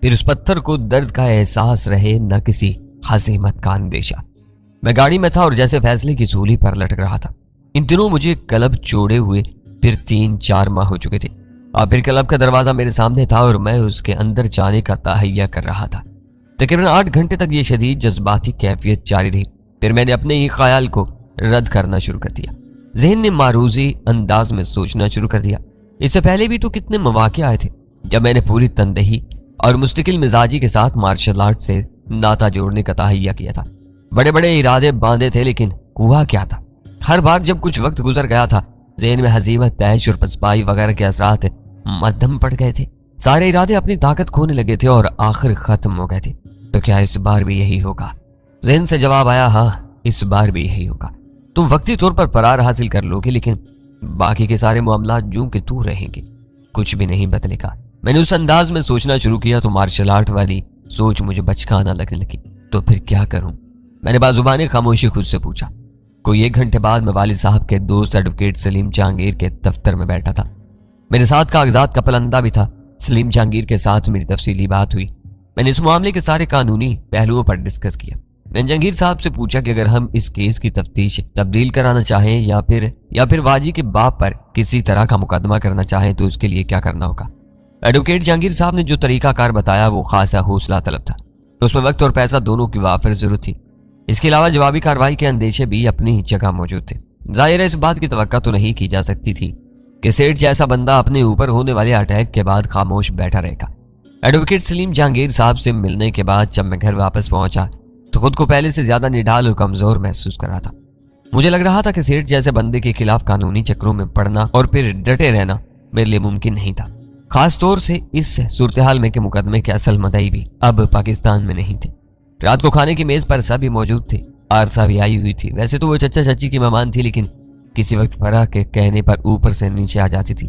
फिर उस पत्थर को दर्द का एहसास रहे न किसी हसीमत का अंदेशा। मैं गाड़ी में था और जैसे फैसले की सूली पर लटक रहा था। इन दिनों मुझे क्लब छोड़े हुए फिर 3-4 माह हो चुके थे। अब फिर क्लब का दरवाजा मेरे सामने था और मैं उसके अंदर जाने का तहैया कर रहा था। तकरीबन 8 घंटे तक ये शदीद जज्बाती कैफियत जारी रही। फिर मैंने अपने ही ख्याल को रद्द करना शुरू कर दिया। ज़हन ने मारूजी अंदाज में सोचना शुरू कर दिया। इससे पहले भी तो कितने मौके आए थे जब मैंने पूरी तनदेही और मुस्तकिल मिजाजी के साथ मार्शल आर्ट से नाता जोड़ने का तहैया किया था। बड़े बड़े इरादे बांधे थे, लेकिन हुआ क्या था? हर बार जब कुछ वक्त गुजर गया था, ज़हन में हजीमत, तैश और पसपाई वगैरह के असरात मध्यम पड़ गए थे। सारे इरादे अपनी ताकत खोने लगे थे और आखिर खत्म हो गए थे। तो क्या इस बार भी यही होगा? ज़हन से जवाब आया, हाँ इस बार भी यही होगा। तुम वक्ती तौर पर फरार हासिल कर लोगे, लेकिन बाकी के सारे मामला यूं के तू रहेंगे, कुछ भी नहीं बदलेगा। मैंने उस अंदाज में सोचना शुरू किया तो मार्शल आर्ट वाली सोच मुझे बचकाना लगने लगी। तो फिर क्या करूं? मैंने बाजुबाने खामोशी खुद से पूछा। कोई 1 घंटे बाद मैं वालिद साहब के दोस्त एडवोकेट सलीम जहांगीर के दफ्तर में बैठा था। मेरे साथ कागजात का पलंदा भी था। सलीम जहांगीर के साथ मेरी तफसीली बात हुई। मैंने इस मामले के सारे कानूनी पहलुओं पर डिस्कस किया। मैंने जहांगीर साहब से पूछा कि अगर हम इस केस की तफ्तीश तब्दील कराना चाहें या फिर वाजी के बाप पर किसी तरह का मुकदमा करना चाहें तो उसके लिए क्या करना होगा। एडवोकेट जहांगीर साहब ने जो तरीकाकार बताया वो खासा हौसला तलब था। उसमें वक्त और पैसा दोनों की वाफिर जरूरत थी। इसके अलावा जवाबी कार्रवाई के अंदेशे भी अपनी जगह मौजूद थे। जाहिर है इस बात की तवक्का तो नहीं की जा सकती थी कि सेठ जैसा बंदा अपने ऊपर होने वाले अटैक के बाद खामोश बैठा रहेगा। एडवोकेट सलीम जहांगीर साहब से मिलने के बाद जब मैं घर वापस पहुंचा तो खुद को पहले से ज्यादा निढाल और कमजोर महसूस कर रहा था। मुझे लग रहा था कि सेठ जैसे बंदे के खिलाफ कानूनी चक्रों में पड़ना और फिर डटे रहना मेरे लिए मुमकिन नहीं था। खास तौर से इस सूरत हाल में के मुकदमे के असल मदई भी अब पाकिस्तान में नहीं थे। रात को खाने की मेज पर सभी मौजूद थे। आरसा भी आई हुई थी। वैसे तो वो चचा चाची की मेहमान थी, लेकिन किसी वक्त फराह के कहने पर ऊपर से नीचे आ जाती थी।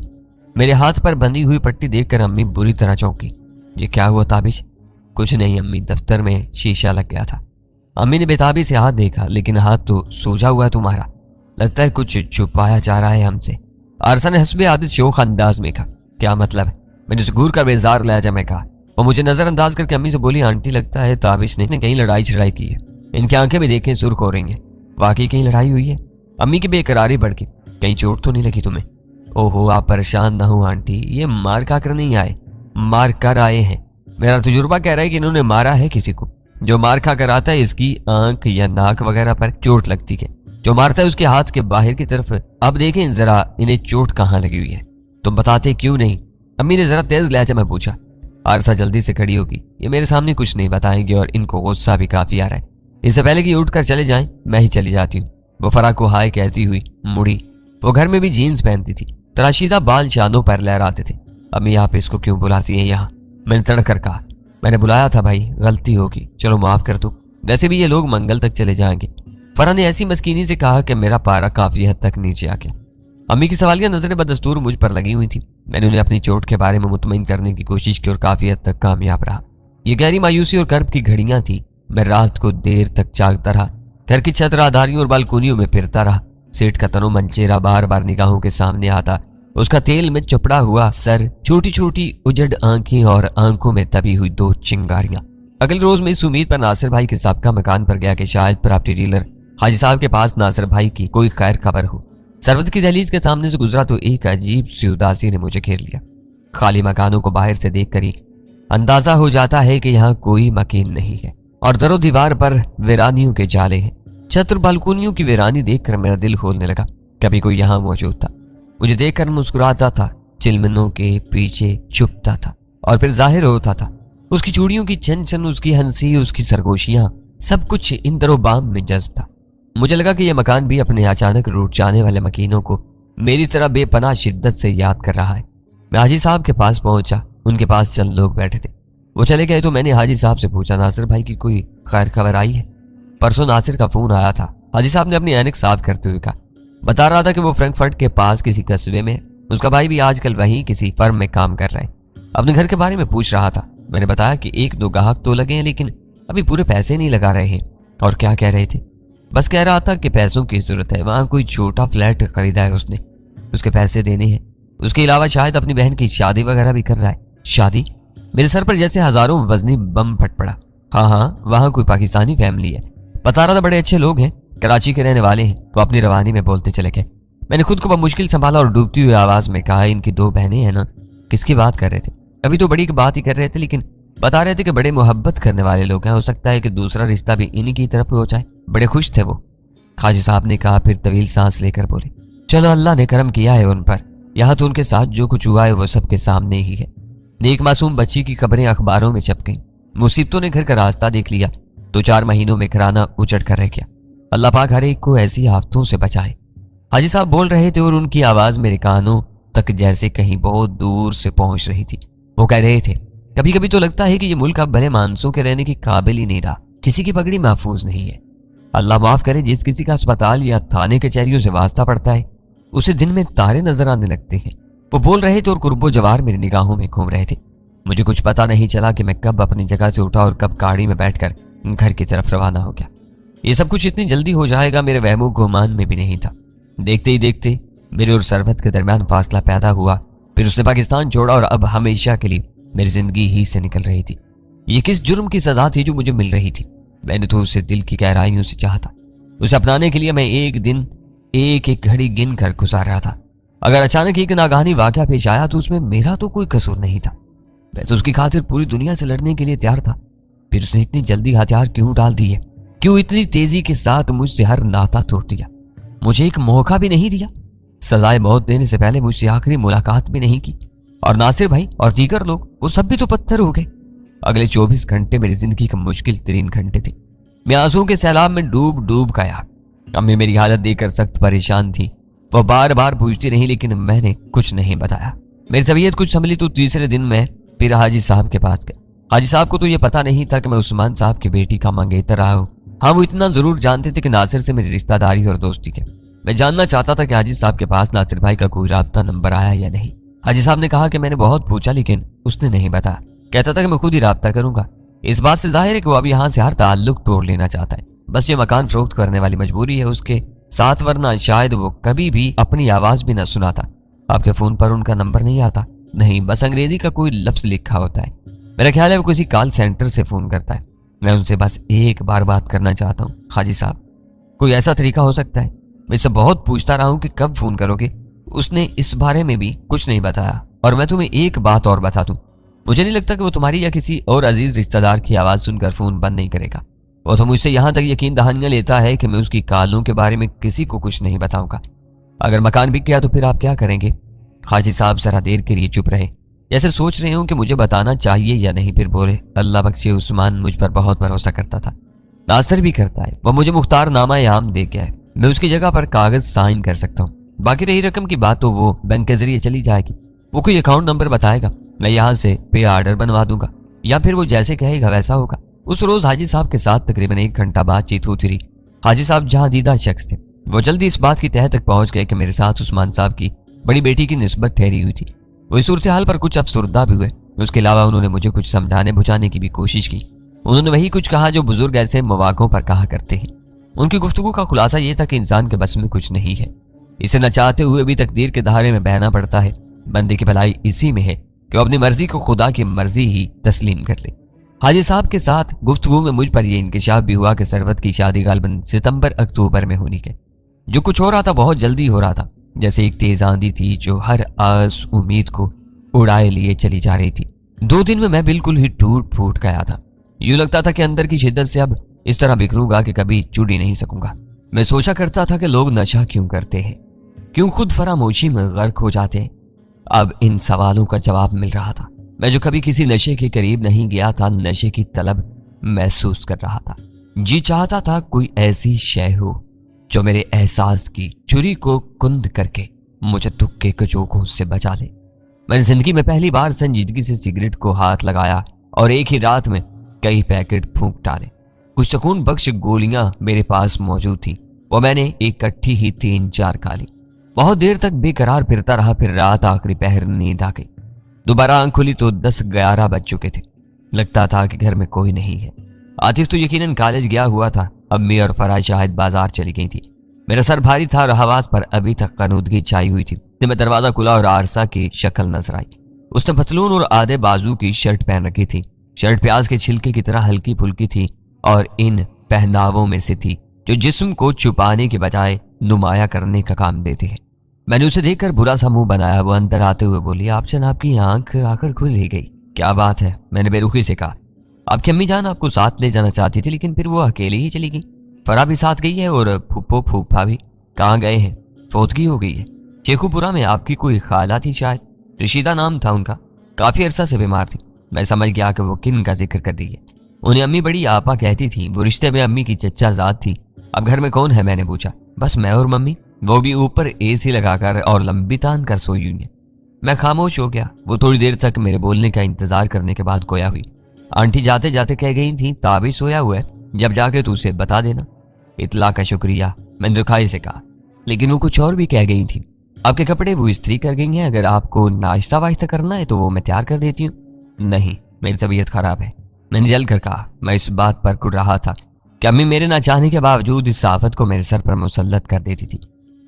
मेरे हाथ पर बंधी हुई पट्टी देखकर अम्मी बुरी तरह चौंकी। ये क्या हुआ ताबिश? कुछ नहीं अम्मी, दफ्तर में शीशा लग गया था। अम्मी ने बेताबी से हाथ देखा, लेकिन हाथ तो सूजा हुआ तुम्हारा। लगता है कुछ छुपाया जा रहा है हमसे। आरसा ने हस्बे आदित शोख अंदाज में कहा। क्या मतलब है? मैंने उसे घूर कर बेजार लिया जब मैं कहा। वो मुझे नजरअंदाज करके अम्मी से बोली, आंटी लगता है ताबिश ने कहीं लड़ाई छड़ाई की है। इनकी आंखें भी देखें सुर्ख हो रही हैं। वाकई कहीं लड़ाई हुई है? अम्मी की बेकरारी बढ़ गई। कहीं चोट तो नहीं लगी तुम्हें? ओहो आप परेशान ना हो आंटी, ये मार खाकर नहीं आए, मार कर आए हैं। मेरा तजुर्बा कह रहा है कि इन्होंने मारा है किसी को। जो मार खाकर आता है इसकी आंख या नाक वगैरह पर चोट लगती है, जो मारता है उसके हाथ के बाहर की तरफ। अब देखें जरा इन्हें चोट कहाँ लगी हुई है। तुम बताते क्यों नहीं? अम्मी ने जरा तेज लहजा में पूछा। आरसा जल्दी से खड़ी होगी। ये मेरे सामने कुछ नहीं बताएंगे और इनको गुस्सा भी काफी आ रहा है। इससे पहले कि उठ कर चले जाएं, मैं ही चली जाती हूँ। वो फराह को हाय कहती हुई मुड़ी। वो घर में भी जीन्स पहनती थी। तराशीदा बाल शानों पर लहराते थे। अम्मी आप इसको क्यों बुलाती हैं यहाँ? मैंने तड़क कर कहा। मैंने बुलाया था भाई, गलती होगी, चलो माफ कर दो। वैसे भी ये लोग मंगल तक चले जाएंगे। फराह ने ऐसी मस्कीनी से कहा कि मेरा पारा काफी हद तक नीचे आ गया। अम्मी की सवालिया नजरें बदस्तूर मुझ पर लगी हुई थी। मैंने उन्हें अपनी चोट के बारे में मुतमईन करने की कोशिश की और काफी हद तक कामयाब रहा। ये गहरी मायूसी और कर्ब की घड़ियां थी। मैं रात को देर तक जागता रहा। घर की छत राधारियों और बालकोनियों में फिरता रहा। सेठ का तनो मंचेरा बार बार निगाहों के सामने आता। उसका तेल में चपड़ा हुआ सर, छोटी छोटी उजड़ आंखें और आंखों में दबी हुई 2 चिंगारियां। अगले रोज मैं इस उम्मीद पर नासिर भाई के सबका मकान पर गया कि शायद प्रॉपर्टी डीलर हाजी साहब के पास नासिर भाई की कोई खैर खबर हो। सरवत की दहलीज के सामने से गुजरा तो एक अजीब सी उदासी ने मुझे घेर लिया। खाली मकानों को बाहर से देखकर ही अंदाजा हो जाता है कि यहाँ कोई मकीन नहीं है और दरो दीवार पर वीरानियों के जाले हैं। छत और बालकोनियों की वीरानी देखकर मेरा दिल खोलने लगा। कभी कोई यहाँ मौजूद था, मुझे देखकर मुस्कुराता था, चिलमनों के पीछे छुपता था और फिर जाहिर होता था। उसकी चूड़ियों की चन, उसकी हंसी, उसकी सरगोशियां, सब कुछ इन दरोबाम में जज्ब था। मुझे लगा कि यह मकान भी अपने अचानक रूठ जाने वाले मकीनों को मेरी तरह बेपनाह शिद्दत से याद कर रहा है। मैं हाजी साहब के पास पहुंचा। उनके पास चंद लोग बैठे थे। वो चले गए तो मैंने हाजी साहब से पूछा, नासिर भाई की कोई खैर खबर आई है? परसों नासिर का फोन आया था। हाजी साहब ने अपनी ऐनक साफ करते हुए कहा। बता रहा था कि वो फ्रैंकफर्ट के पास किसी कस्बे में है। उसका भाई भी आजकल वहीं किसी फर्म में काम कर रहा है। अपने घर के बारे में पूछ रहा था। मैंने बताया कि 1-2 ग्राहक तो लगे हैं, लेकिन अभी पूरे पैसे नहीं लगा रहे हैं। और क्या कह रहे थे? बस कह रहा था कि पैसों की जरूरत है। वहां कोई छोटा फ्लैट खरीदा है उसने, उसके पैसे देने हैं। उसके अलावा शायद अपनी बहन की शादी वगैरह भी कर रहा है। शादी? मेरे सर पर जैसे हजारों वजनी बम फट पड़ा। हाँ, वहाँ कोई पाकिस्तानी फैमिली है, बता रहा था, बड़े अच्छे लोग हैं, कराची के रहने वाले हैं। तो अपनी रवानी में बोलते चले गए। मैंने खुद को मुश्किल संभाला और डूबती हुई आवाज में कहा, इनकी 2 बहनें हैं ना? किसकी बात कर रहे थे? अभी तो बड़ी की बात ही कर रहे थे, लेकिन बता रहे थे कि बड़े मोहब्बत करने वाले लोग हैं, हो सकता है कि दूसरा रिश्ता भी इन्हीं की तरफ हो जाए। बड़े खुश थे वो, खाजी साहब ने कहा, फिर तवील सांस लेकर बोले, चलो अल्लाह ने करम किया है उन पर। यहाँ तो उनके साथ जो कुछ हुआ है वो सबके सामने ही है। नेक मासूम बच्ची की खबरें अखबारों में छप गईं। मुसीबतों ने घर का रास्ता देख लिया। 2-4 महीनों में घराना उजड़ कर रह गया। अल्लाह पाक हर एक को ऐसी आफतों से बचाए। हाजी साहब बोल रहे थे और उनकी आवाज मेरे कानों तक जैसे कहीं बहुत दूर से पहुंच रही थी। वो कह रहे थे, कभी कभी तो लगता है कि ये मुल्क अब भले मानसों के रहने के काबिल ही नहीं रहा, किसी की पगड़ी महफूज नहीं है। अल्लाह माफ करे, जिस किसी का अस्पताल या थाने कचहरियों से वास्ता पड़ता है उसे दिन में तारे नजर आने लगते हैं। वो बोल रहे थे और कुर्बो जवार मेरी निगाहों में घूम रहे थे। मुझे कुछ पता नहीं चला कि मैं कब अपनी जगह से उठा और कब गाड़ी में बैठकर घर की तरफ रवाना हो गया। ये सब कुछ इतनी जल्दी हो जाएगा मेरे वहमो गुमान में भी नहीं था। देखते ही देखते मेरे और सरबत के दरमियान फासला पैदा हुआ। फिर उसने पाकिस्तान छोड़ा और अब हमेशा के लिए मेरी जिंदगी ही से निकल रही थी। ये किस जुर्म की सजा थी जो मुझे मिल रही थी? मैंने तो उसे दिल की गहराइयों से चाहा था। उसे अपनाने के लिए मैं एक दिन एक एक घड़ी गिन कर गुजार रहा था। अगर अचानक एक नागानी वाकया पेश आया तो उसमें मेरा तो कोई कसूर नहीं था। मैं तो उसकी खातिर पूरी दुनिया से लड़ने के लिए तैयार था। फिर उसने इतनी जल्दी हथियार क्यों डाल दिए? क्यों इतनी तेजी के साथ मुझसे हर नाता तोड़ दिया? मुझे एक मौका भी नहीं दिया। सजाए मौत देने से पहले मुझसे आखिरी मुलाकात भी नहीं की। और नासिर भाई और दीगर लोग, वो सब भी तो पत्थर हो गए। अगले 24 घंटे मेरी जिंदगी के मुश्किल 3 घंटे थे। मैं आंसुओं के सैलाब में डूब डूब गया। अम्मी मेरी हालत देखकर सख्त परेशान थी। वह बार बार पूछती रही, लेकिन मैंने कुछ नहीं बताया। मेरी तबीयत कुछ संभली तो तीसरे दिन मैं फिर हाजी साहब के पास गया। हाजी साहब को तो यह पता नहीं था कि मैं उस्मान साहब की बेटी का मंगेतर रहा हूँ। हाँ, वो इतना जरूर जानते थे कि नासिर से मेरी रिश्तेदारी और दोस्ती के। मैं जानना चाहता था कि हाजी साहब के पास नासिर भाई का कोई राब्ता नंबर आया या नहीं। हाजी साहब ने कहा कि मैंने बहुत पूछा लेकिन उसने नहीं बताया। कहता था कि मैं खुद ही राब्ता करूंगा। इस बात से जाहिर है कि वो अब यहाँ से हर ताल्लुक तोड़ लेना चाहता है। बस ये मकान फरोख्त करने वाली मजबूरी है उसके साथ, वरना शायद वो कभी भी अपनी आवाज भी न सुनाता। आपके फोन पर उनका नंबर नहीं आता? नहीं, बस अंग्रेजी का कोई लफ्ज लिखा होता है। मेरा ख्याल है वो किसी कॉल सेंटर से फोन करता है। मैं उनसे बस एक बार बात करना चाहता हूँ। हाजी साहब, कोई ऐसा तरीका हो सकता है? मैं इससे बहुत पूछता रहा हूँ कि कब फोन करोगे। उसने इस बारे में भी कुछ नहीं बताया। और मैं तुम्हें एक बात और बता दूं, मुझे नहीं लगता कि वो तुम्हारी या किसी और अजीज रिश्तेदार की आवाज सुनकर फोन बंद नहीं करेगा। वो तो मुझसे यहां तक यकीन दहानियां लेता है कि मैं उसकी कालों के बारे में किसी को कुछ नहीं बताऊंगा। अगर मकान बिक गया तो फिर आप क्या करेंगे? हाजी साहब जरा देर के लिए चुप रहे, जैसे सोच रहे हूं कि मुझे बताना चाहिए या नहीं। फिर बोले, अल्लाह बख्शे, उस्मान मुझ पर बहुत भरोसा करता था, नासिर भी करता है। वह मुझे मुख्तार नामा याम दे गया है। मैं उसकी जगह पर कागज साइन कर सकता हूँ। बाकी रही रकम की बात तो वो बैंक के जरिए चली जाएगी। वो कोई अकाउंट नंबर बताएगा, मैं यहाँ से पे आर्डर बनवा दूंगा, या फिर वो जैसे कहेगा वैसा होगा। उस रोज हाजी साहब के साथ तकरीबन 1 घंटा बातचीत होती रही। हाजी साहब जहाँ दीदा शख्स थे, वो जल्दी इस बात की तह तक पहुंच गए कि मेरे साथ उस्मान साहब की बड़ी बेटी की निस्बत ठहरी हुई थी। वो इस सूरत हाल पर कुछ अफसरदा भी हुए। उसके अलावा उन्होंने मुझे कुछ समझाने बुझाने की भी कोशिश की। उन्होंने वही कुछ कहा जो बुजुर्ग ऐसे मौक़ों पर कहा करते हैं। उनकी गुफ्तगू का खुलासा ये था कि इंसान के बस में कुछ नहीं है, इसे न चाहते हुए भी तकदीर के धारे में बहना पड़ता है। बंदे की भलाई इसी में है कि वो अपनी मर्जी को खुदा की मर्जी ही तस्लीम कर ले। हाजी साहब के साथ गुफ्तगू में मुझ पर यह इंकशाफ भी हुआ कि सरबत की शादी गालबन सितंबर अक्टूबर में होनी है। जो कुछ हो रहा था बहुत जल्दी हो रहा था, जैसे एक तेज आंधी थी जो हर आस उम्मीद को उड़ाए लिए चली जा रही थी। 2 दिन में मैं बिल्कुल ही टूट फूट गया था। यूं लगता था कि अंदर की शिद्दत से अब इस तरह बिखरूंगा कि कभी छुड़ ही नहीं सकूंगा। मैं सोचा करता था कि लोग नशा क्यों करते हैं, क्यों खुद फरामोशी में गर्क हो जाते हैं। अब इन सवालों का जवाब मिल रहा था। मैं जो कभी किसी नशे के करीब नहीं गया था, नशे की तलब महसूस कर रहा था। जी चाहता था कोई ऐसी शय हो जो मेरे एहसास की छुरी को कुंद करके मुझे दुख के कचोखों से बचा ले। मैंने जिंदगी में पहली बार संजीदगी से सिगरेट को हाथ लगाया और एक ही रात में कई पैकेट फूंक डाले। कुछ सुकून बख्श गोलियां मेरे पास मौजूद थी, वो मैंने इकट्ठी ही 3-4 खा ली। बहुत देर तक बेकरार फिरता रहा। फिर रात आखिरी पहर नींद आ गई। दोबारा आंख खुली तो 10-11 बज चुके थे। लगता था कि घर में कोई नहीं है। आतिफ तो यकीनन कॉलेज गया हुआ था। अम्मी और फराज शायद बाजार चली गई थी। मेरा सर भारी था और हवास पर अभी तक कनूदगी छाई हुई थी। मैं दरवाजा खुला और आरसा की शक्ल नजर आई। उसने पतलून और आधे बाजू की शर्ट पहन रखी थी। शर्ट प्याज के छिलके की तरह हल्की फुल्की थी और इन पहनावों में से थी जो जिस्म को छुपाने के बजाय नुमाया करने का काम देती है। मैंने उसे देखकर बुरा सा मुंह बनाया। वो अंदर आते हुए बोली, आप जनाब की आंख आकर खुल ही गई। क्या बात है? मैंने बेरुखी से कहा। आपकी अम्मी जान आपको साथ ले जाना चाहती थी, लेकिन फिर वो अकेले ही चली गई। फरा भी साथ गई है और फूफो फूफा भी। कहाँ गए हैं? फौतगी हो गई है। शेखुपुरा में आपकी कोई खाला थी शायद, रशीदा नाम था उनका। काफी अरसा से बीमार थी। मैं समझ गया कि वो किन का जिक्र कर रही है। उन्हें अम्मी बड़ी आपा कहती थी। वो रिश्ते में अम्मी की चच्चा जात थी। अब घर में कौन है? मैंने पूछा। बस मैं और मम्मी, वो भी ऊपर एसी लगाकर और लंबी तान कर सोई हुई है। मैं खामोश हो गया। वो थोड़ी देर तक मेरे बोलने का इंतजार करने के बाद गोया हुई। आंटी जाते जाते कह गई थी, ताबी सोया हुआ है, जब जाके तू उसे बता देना। इतला का शुक्रिया, मैंने रुखाई से कहा। लेकिन वो कुछ और भी कह गई थी। आपके कपड़े वो इस्त्री कर गई हैं, अगर आपको नाश्ता वाश्ता करना है तो वो मैं तैयार कर देती हूँ। नहीं, मेरी तबीयत खराब है, मैंने जल कर कहा। मैं इस बात पर कुड़ रहा था कि अम्मी मेरे ना चाहने के बावजूद इस आफत को मेरे सर पर मुसल्लत कर देती थी।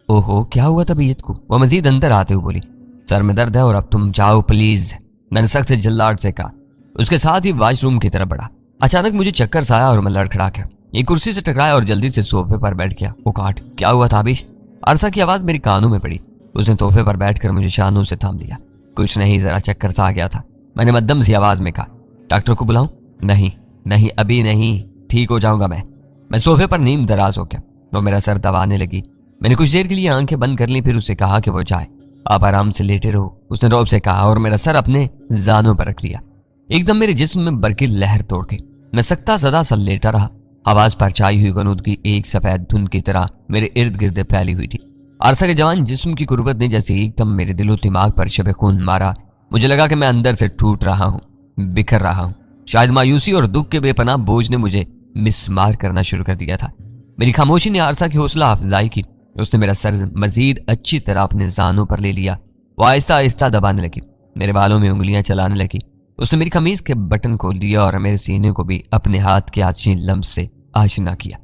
ओहो, क्या हुआ तबीयत को? वो मजीद अंदर आते हुए बोली, सर में दर्द है और अब तुम जाओ प्लीज। मैंने सख्त जल्लाहट से कहा। उसके साथ ही वॉशरूम की तरफ बढ़ा। अचानक मुझे चक्कर सा आया और मैं लड़खड़ा गया। एक कुर्सी से टकराया और जल्दी से सोफे पर बैठ गया। वो काट, क्या हुआ ताबिश? अरसा की आवाज मेरी कानों में पड़ी। उसने सोफे पर बैठकर मुझे शानों से थाम लिया। कुछ नहीं, जरा चक्कर सा आ गया था, मैंने मध्यम सी आवाज में कहा। डॉक्टर को बुलाऊं? नहीं नहीं, अभी नहीं, ठीक हो जाऊंगा मैं सोफे पर नीम दराज हो गया। वो मेरा सर दबाने लगी। मैंने कुछ देर के लिए आंखें बंद कर ली, फिर उससे कहा कि वो जाए। आप आराम से लेटे रहो, उसने रौब से कहा और मेरा सर अपने जानों पर रख लिया। एकदम मेरे जिस्म में बरकी लहर तोड़ गई। मैं सकता सदा सा लेटा रहा। आवाज पर छाई हुई गनूद की एक सफेद धुंध की तरह मेरे इर्द गिर्द फैली हुई थी। अरसा के जवान जिस्म की कुर्बत ने जैसे एकदम मेरे दिलो दिमाग पर शबे खून मारा। मुझे लगा कि मैं अंदर से टूट रहा हूँ, बिखर रहा हूँ। शायद मायूसी और दुख के बेपनाह बोझ ने मुझे मिसमार करना शुरू कर दिया था। मेरी खामोशी ने अरसा की हौसला अफजाई की। उसने मेरा सर मजीद अच्छी तरह अपने जानों पर ले लिया। वो आहिस्ता आहिस्ता दबाने लगी, मेरे बालों में उंगलियां चलाने लगी। उसने मेरी कमीज के बटन खोल दिया और मेरे सीने को भी अपने हाथ के आछी लम्स से आशना किया।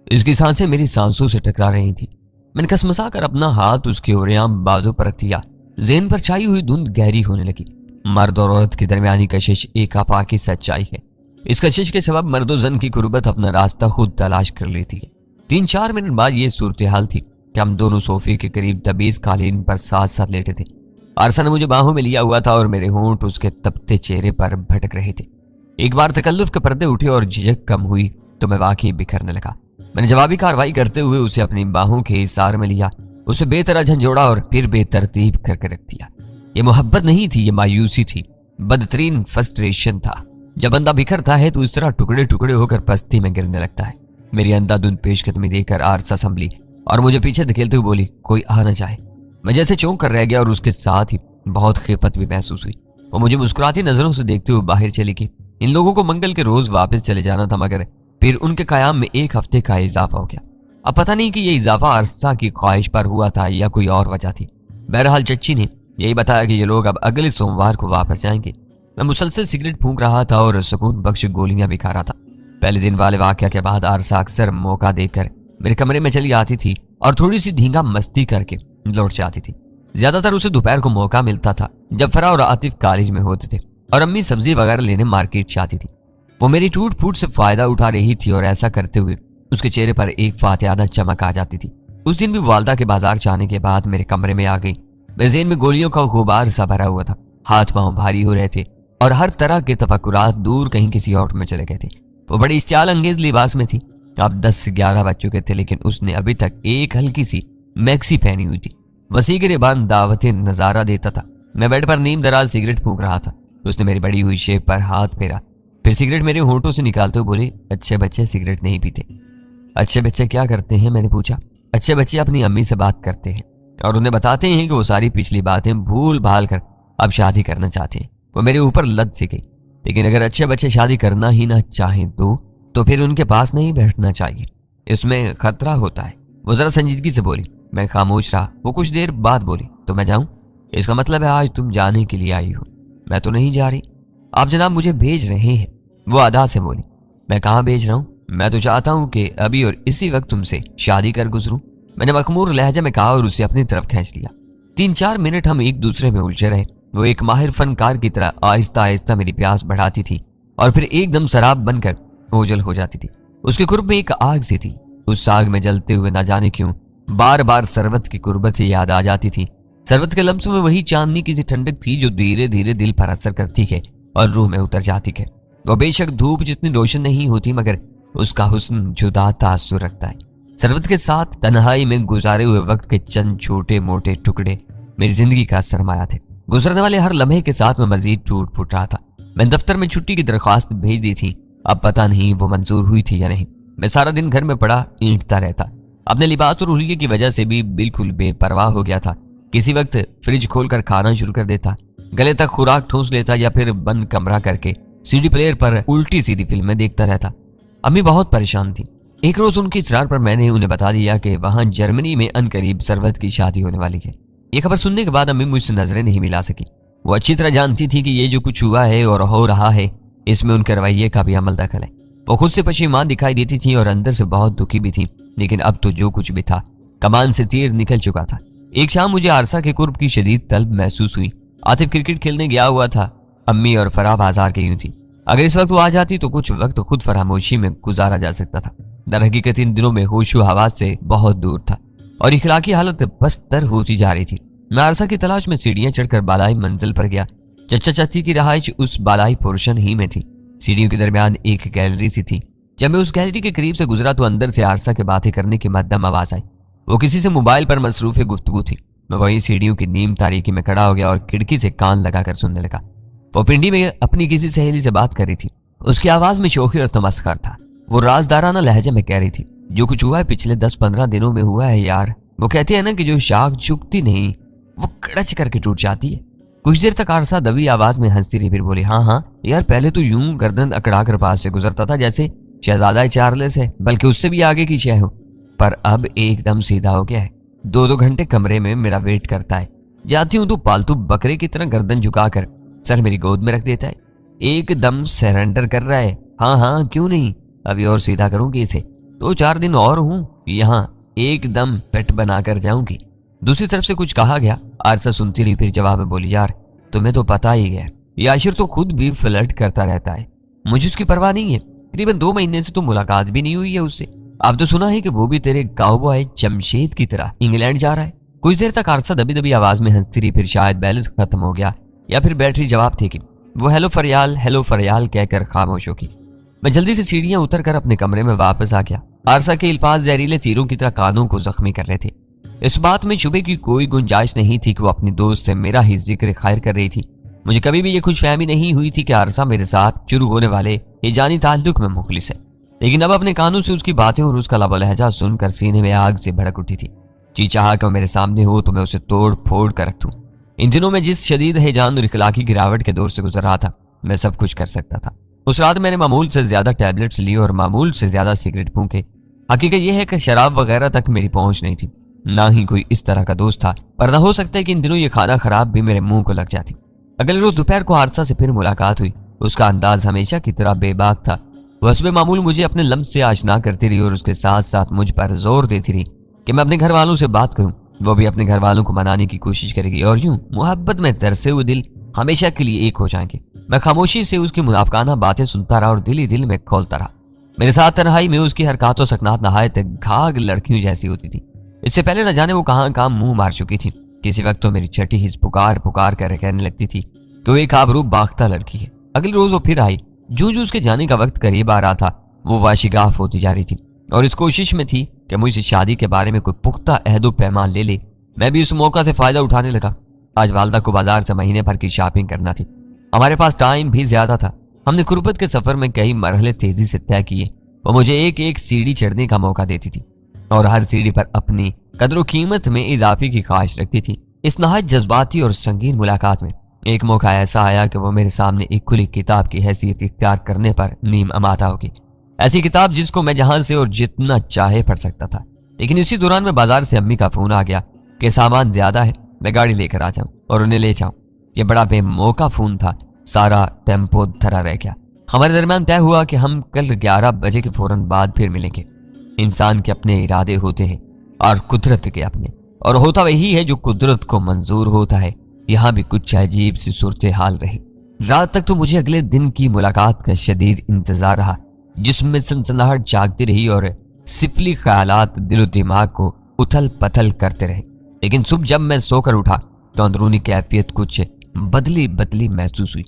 उसकी सांसें मेरी सांसों से टकरा रही थी। मैंने कसमसा कर अपना हाथ उसके ओरियाम बाजू पर रख दिया। ज़हन पर छाई हुई धुंध गहरी होने लगी। मर्द और औरत की दरमियानी कशिश एक आफाकी सच्चाई है। इस कशिश के सबब मर्द और जन की कुर्बत अपना रास्ता खुद तलाश कर लेती है। 3-4 मिनट बाद ये सूरत हाल थी कि हम दोनों सोफे के करीब दबीज कालीन पर साथ साथ लेटे थे। अरसा ने मुझे बाहों में लिया हुआ था और मेरे होंठ उसके तपते चेहरे पर भटक रहे थे। एक बार तकल्लुफ के पर्दे उठे और झिझक कम हुई तो मैं वाकई बिखरने लगा। मैंने जवाबी कार्रवाई करते हुए उसे अपनी बाहों के इशारे में लिया, उसे बेतरह झंझोड़ा और फिर बेतरतीब करके रख दिया। ये मोहब्बत नहीं थी, ये मायूसी थी, बदतरीन फ्रस्ट्रेशन था। जब बंदा बिखरता है तो इस तरह टुकड़े टुकड़े होकर पस्ती में गिरने लगता है। मेरी अंधाधुंध पेशकदमी देखकर आरसा संभली और मुझे पीछे धकेलते हुए बोली, कोई आ न जाए। मैं जैसे चौंक कर रह गया और उसके साथ ही बहुत खिफत भी महसूस हुई। वो मुझे मुस्कुराती नजरों से देखते हुए बाहर चली गई। इन लोगों को मंगल के रोज वापस चले जाना था, मगर फिर उनके कयाम में 1 हफ्ते का इजाफा हो गया। अब पता नहीं कि ये इजाफा अरसा की ख्वाहिश पर हुआ था या कोई और वजह थी। बहरहाल चच्ची ने यही बताया कि ये लोग अब अगले सोमवार को वापस जाएंगे। मैं मुसलसल सिगरेट फूंक रहा था और सुकून बख्श गोलियां भी खा रहा था। पहले दिन वाले वाकया के बाद अरसा अक्सर मौका देकर मेरे कमरे में चली आती थी और थोड़ी सी धींगा मस्ती करके लौट जाती थी। ज्यादातर उसे दोपहर को मौका मिलता था जब फरा और आतिफ कॉलेज में होते थे और अम्मी सब्जी वगैरह लेने मार्केट जाती थी। वो मेरी टूट फूट से फायदा उठा रही थी और ऐसा करते हुए उसके चेहरे पर एक फातियाना चमक आ जाती थी। उस दिन भी वालदा के बाजार जाने के बाद मेरे कमरे में आ गई। मेरे ज़हन में गोलियों का गुबार सा भरा हुआ था, हाथ पांव भारी हो रहे थे और हर तरह के तफक्कुरात दूर कहीं किसी और में चले गए थे। वो बड़ी इस्तियाल अंगेज लिबास में थी। अब 10-11 बज चुके थे, लेकिन उसने अभी तक एक हल्की सी मैक्सी पहनी हुई थी। वसी गिरेबान दावतें नजारा देता था। मैं बेड पर नीम दराज सिगरेट फूंक रहा था। उसने मेरी बड़ी हुई शेप पर हाथ फेरा, फिर सिगरेट मेरे होंठों से निकालते हुए बोली, अच्छे बच्चे सिगरेट नहीं पीते। अच्छे बच्चे क्या करते हैं? मैंने पूछा। अच्छे बच्चे अपनी अम्मी से बात करते हैं और उन्हें बताते हैं कि वो सारी पिछली बातें भूल भाल कर अब शादी करना चाहते हैं। वो मेरे ऊपर लद सी गई। लेकिन अगर अच्छे बच्चे शादी करना ही ना चाहें तो फिर उनके पास नहीं बैठना चाहिए, इसमें खतरा होता है। वो जरा संजीदगी से बोली। मैं खामोश रहा। वो कुछ देर बाद बोली, तो मैं जाऊं? इसका मतलब है आज तुम जाने के लिए आई हो? मैं तो नहीं जा रही, आप जनाब मुझे भेज रहे हैं। वो अदा से बोली। मैं कहाँ भेज रहा हूँ? मैं तो चाहता हूँ कि अभी और इसी वक्त तुमसे शादी कर गुजरूं। मैंने मखमूर लहजे में कहा और उसे अपनी तरफ खींच लिया। 3-4 मिनट हम एक दूसरे में उलझे रहे। वो एक माहिर फनकार की तरह आहिस्ता आहिस्ता मेरी प्यास बढ़ाती थी और फिर एकदम शराब बनकर ओझल हो जाती थी। उसके कुर्ब में एक आग सी थी। उस आग में जलते हुए ना जाने क्यों बार बार शरबत की कुर्बत ही याद आ जाती थी। शरबत के लम्स में वही चांदनी की सी ठंडक थी जो धीरे धीरे दिल पर असर करती है और रूह में उतर जाती है। वो बेशक धूप जितनी रोशन नहीं होती मगर उसका हुस्न जुदा तासुर रखता है। शरबत के साथ तन्हाई में गुजारे हुए वक्त के चंद छोटे मोटे टुकड़े मेरी जिंदगी का सरमाया थे। गुजरने वाले हर लम्हे के साथ मैं मजीद टूट फूट रहा था। मैंने दफ्तर में छुट्टी की दरख्वास्त भेज दी थी। अब पता नहीं वो मंजूर हुई थी या नहीं। मैं सारा दिन घर में पड़ा ईंटता रहता। अपने लिबास और हुलिये की वजह से भी बिल्कुल बेपरवाह हो गया था। किसी वक्त फ्रिज खोलकर खाना शुरू कर देता, गले तक खुराक ठूंस लेता या फिर बंद कमरा करके सीडी प्लेयर पर उल्टी सीधी फिल्में देखता रहता। अम्मी बहुत परेशान थी। एक रोज उनकी इसरार पर मैंने उन्हें बता दिया कि वहां जर्मनी में अनकरीब सरवत की शादी होने वाली है। ये खबर सुनने के बाद अम्मी मुझसे नजरें नहीं मिला सकी। वो अच्छी तरह जानती थी कि ये जो कुछ हुआ है और हो रहा है इसमें उनके रवैये का भी अमल दखल है। वो खुद से पश्चिमान दिखाई देती थी और अंदर से बहुत दुखी भी थी। लेकिन अब तो जो कुछ भी था कमान से तीर निकल चुका था। एक शाम मुझे आरसा के कुर्ब की शदीद तलब महसूस हुई। आतिफ क्रिकेट खेलने गया हुआ था। अम्मी और फराह बाजार गई हुई थी। अगर इस वक्त वो आ जाती तो कुछ वक्त खुद फरामोशी में गुजारा जा सकता था। दरहकीकत इन दिनों में होशो हवास से बहुत दूर था और इखलाकी हालत बदतर होती जा रही थी। मैं आरसा की तलाश में सीढ़ियां चढ़कर बालाई मंजिल पर गया। चचा चाची की रहाइश उस बालाई पोर्शन ही में थी। सीढ़ियों के दरमियान एक गैलरी सी थी। जब मैं उस गैलरी के करीब से गुजरा तो अंदर से आरसा के बातें करने की मद्दम आवाज आई। वो किसी से मोबाइल पर मसरूफ गुफ्तगू थी। मैं वही सीढ़ियों की नीम तारीकी में खड़ा हो गया और खिड़की से कान लगाकर सुनने लगा। वो पिंडी में अपनी किसी सहेली से बात कर रही थी। उसकी आवाज में शोखी और तमस्खर था। वो राजदाराना लहजे में कह रही थी, जो कुछ हुआ है पिछले 10-15 दिनों में हुआ है यार। वो कहती है ना कि जो शाख झुकती नहीं वो कड़च करके टूट जाती है। कुछ देर तक आरसा दबी आवाज में हंसती रही, फिर बोली, हाँ यार, पहले तो यूं गर्दन अकड़ा कर पास से गुजरता था जैसे शहजादा चार्ल्स है, बल्कि उससे भी आगे की शय हो, पर अब एकदम सीधा हो गया है। 2-2 घंटे कमरे में मेरा वेट करता है। जाती हूं तो पालतू बकरे की तरह गर्दन झुकाकर सर मेरी गोद में रख देता है। एकदम सरेंडर कर रहा है। हाँ क्यों नहीं, अभी और सीधा करूंगी इसे। 2-4 दिन और हूं यहाँ, एकदम पेट बनाकर जाऊंगी। दूसरी तरफ से कुछ कहा गया। आरसा सुनती रही, फिर जवाब में बोली, यार तुम्हें तो पता ही है, ये आशिर तो खुद भी फ्लर्ट करता रहता है, मुझे उसकी परवाह नहीं है। करीबन 2 महीने से तो मुलाकात भी नहीं हुई है उससे। अब तो सुना है कि वो भी तेरे काउबॉय जमशेद की तरह इंग्लैंड जा रहा है। कुछ देर तक आरसा दबी दबी आवाज में हंसती रही, फिर शायद बैलेंस खत्म हो गया या फिर बैटरी जवाब थी कि वो हेलो फरियाल कहकर खामोश होगी। मैं जल्दी से सीढ़ियां उतर कर अपने कमरे में वापस आ गया। आरसा के अल्फाज जहरीले तीरों की तरह कानों को जख्मी कर रहे थे। इस बात में शुबे की कोई गुंजाइश नहीं थी कि वो अपनी दोस्त से मेरा ही जिक्र खैर कर रही थी। मुझे कभी भी ये खुशफहमी नहीं हुई थी कि आरसा मेरे साथ शुरू होने वाले ये जानी ताल्लुक में मुखलिस है। लेकिन अब अपने कानों से उसकी बातें और उसका लबो लहजा सुनकर सीने में आग से भड़क उठी थी। जी चाहा कि मेरे सामने हो तो मैं उसे तोड़ फोड़ कर रख दूं। इन दिनों में जिस शदीद हैजान और इखलाकी गिरावट के दौर से गुजर रहा था, मैं सब कुछ कर सकता था। उस रात मैंने मामूल से ज्यादा टैबलेट्स लिए और मामूल से ज्यादा सिगरेट फूंके। हकीकत यह है कि शराब वगैरह तक मेरी पहुंच नहीं थी, ना ही कोई इस तरह का दोस्त था, पर हो सकता है कि इन दिनों ये खाना खराब भी मेरे मुंह को लग जाती। अगले रोज दोपहर को आरसा से फिर मुलाकात हुई। उसका अंदाज हमेशा की तरह बेबाक था। वह सुबह मामूल मुझे अपने लम्स से आशना करती रही और उसके साथ साथ मुझ पर जोर देती रही कि मैं अपने घर वालों से बात करूं। वो भी अपने घर वालों को मनाने की कोशिश करेगी और यूं मोहब्बत में तरसे हुए दिल हमेशा के लिए एक हो जाएंगे। मैं खामोशी से उसकी मुनाफकाना बातें सुनता रहा और दिल ही दिल में खोलता रहा। मेरे साथ तन्हाई में उसकी हरकतों सकनात नहायत घाघ लड़कियों जैसी होती थी। इससे पहले न जाने वो कहाँ मुंह मार चुकी थी। किसी वक्त तो मेरी छठी हिस्स पुकार कर कहने लगती थी कि वो एक आबरू बाख्ता लड़की है। अगले रोज वो फिर आई। जो उसके जाने का वक्त करीब आ रहा था, वो वाशिगाफ होती जा रही थी और इस कोशिश में थी कि मुझसे शादी के बारे में कोई पुख्ता अहदो पैमान ले ले। मैं भी उस मौका से फायदा उठाने लगा। आज वालदा को बाजार से महीने भर की शॉपिंग करना थी। हमारे पास टाइम भी ज्यादा था। हमने गुर्बत के सफर में कई मरहले तेजी से तय किए। वो मुझे एक एक सीढ़ी चढ़ने का मौका देती थी और हर सीढ़ी पर अपनी कदर कीमत में इजाफे की ख्वाहिश रखती थी। इस नहायत जज्बाती और संगीन मुलाकात में एक मौका ऐसा आया कि वो मेरे सामने एक खुली किताब की हैसियत इख्तियार करने पर नीम अमाता होगी। ऐसी किताब जिसको मैं जहां से और जितना चाहे पढ़ सकता था। लेकिन इसी दौरान में बाजार से अम्मी का फोन आ गया कि सामान ज्यादा है, मैं गाड़ी लेकर आ जाऊं और उन्हें ले जाऊं। ये बड़ा बेमौका फोन था। सारा टेम्पो धरा रह गया। हमारे दरमियान तय हुआ कि हम कल 11 बजे के फौरन बाद फिर मिलेंगे। इंसान के अपने इरादे होते हैं और कुदरत के अपने, और होता वही है जो कुदरत को मंजूर होता है। यहाँ भी कुछ अजीब सी सूरत हाल रही। रात तक तो मुझे अगले दिन की मुलाकात का शदीद इंतजार रहा, जिसमें सनसनाहट जागती रही और सिफली ख्यालात दिलो दिमाग को उथल पथल करते रहे। लेकिन सुबह जब मैं सोकर उठा तो अंदरूनी कैफियत कुछ बदली बदली महसूस हुई।